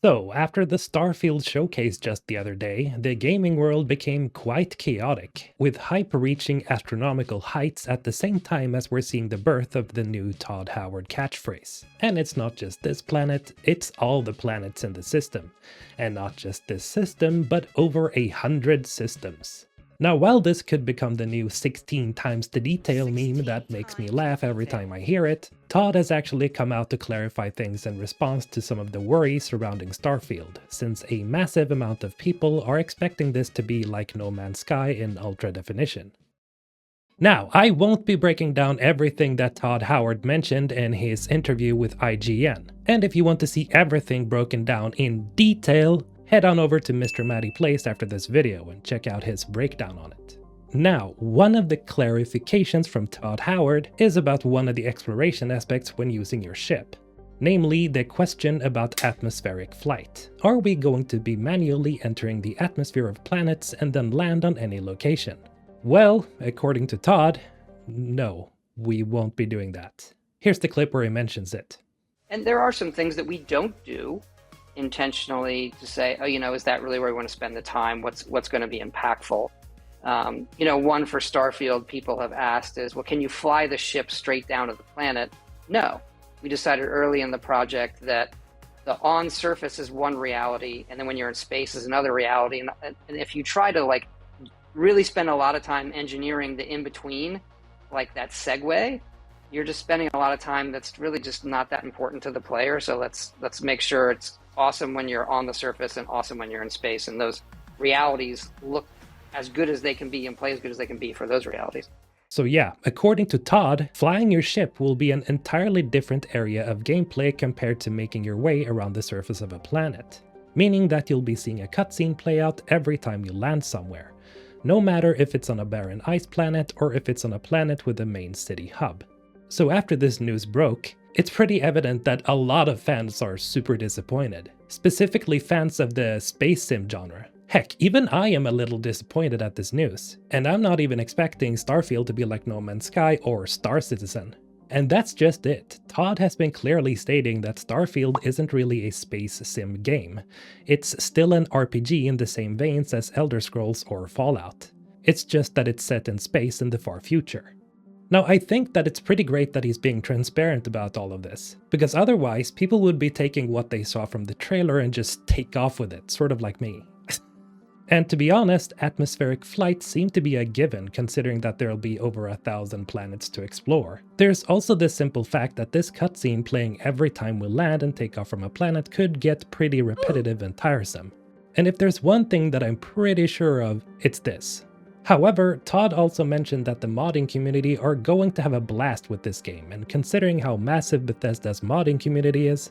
So, after the Starfield showcase just the other day, the gaming world became quite chaotic, with hype reaching astronomical heights at the same time as we're seeing the birth of the new Todd Howard catchphrase. And it's not just this planet, it's all the planets in the system. And not just this system, but over 100 systems. Now, while this could become the new 16 times the detail meme that makes me laugh every time I hear it, Todd has actually come out to clarify things in response to some of the worries surrounding Starfield, since a massive amount of people are expecting this to be like No Man's Sky in ultra definition. Now, I won't be breaking down everything that Todd Howard mentioned in his interview with IGN, and if you want to see everything broken down in detail, head on over to Mr. Matty Plays after this video and check out his breakdown on it. Now, one of the clarifications from Todd Howard is about one of the exploration aspects when using your ship. Namely, the question about atmospheric flight. Are we going to be manually entering the atmosphere of planets and then land on any location? Well, according to Todd, no, we won't be doing that. Here's the clip where he mentions it. And there are some things that we don't do intentionally to say, oh, is that really where we want to spend the time? What's going to be impactful? One for Starfield people have asked is, well, can you fly the ship straight down to the planet? No. We decided early in the project that the on surface is one reality, and then when you're in space is another reality. And if you try to really spend a lot of time engineering the in-between, like that segue, you're just spending a lot of time that's really just not that important to the player. So let's make sure it's awesome when you're on the surface and awesome when you're in space. And those realities look as good as they can be and play as good as they can be for those realities. So yeah, according to Todd, flying your ship will be an entirely different area of gameplay compared to making your way around the surface of a planet. Meaning that you'll be seeing a cutscene play out every time you land somewhere. No matter if it's on a barren ice planet or if it's on a planet with a main city hub. So after this news broke, it's pretty evident that a lot of fans are super disappointed. Specifically fans of the space sim genre. Heck, even I am a little disappointed at this news. And I'm not even expecting Starfield to be like No Man's Sky or Star Citizen. And that's just it. Todd has been clearly stating that Starfield isn't really a space sim game. It's still an RPG in the same veins as Elder Scrolls or Fallout. It's just that it's set in space in the far future. Now, I think that it's pretty great that he's being transparent about all of this, because otherwise people would be taking what they saw from the trailer and just take off with it, sort of like me. And to be honest, atmospheric flight seemed to be a given, considering that there'll be over 1,000 planets to explore. There's also the simple fact that this cutscene playing every time we land and take off from a planet could get pretty repetitive and tiresome. And if there's one thing that I'm pretty sure of, it's this. However, Todd also mentioned that the modding community are going to have a blast with this game, and considering how massive Bethesda's modding community is,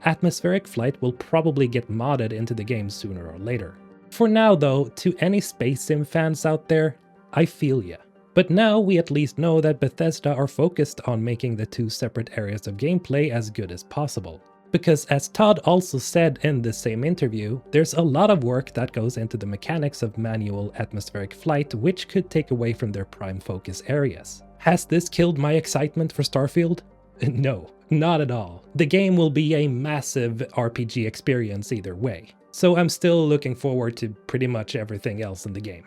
atmospheric flight will probably get modded into the game sooner or later. For now though, to any space sim fans out there, I feel ya. But now we at least know that Bethesda are focused on making the two separate areas of gameplay as good as possible. Because as Todd also said in the same interview, there's a lot of work that goes into the mechanics of manual atmospheric flight, which could take away from their prime focus areas. Has this killed my excitement for Starfield? No, not at all. The game will be a massive RPG experience either way. So I'm still looking forward to pretty much everything else in the game.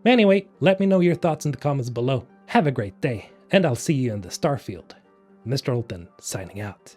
Anyway, let me know your thoughts in the comments below. Have a great day, and I'll see you in the Starfield. MrHulthen signing out.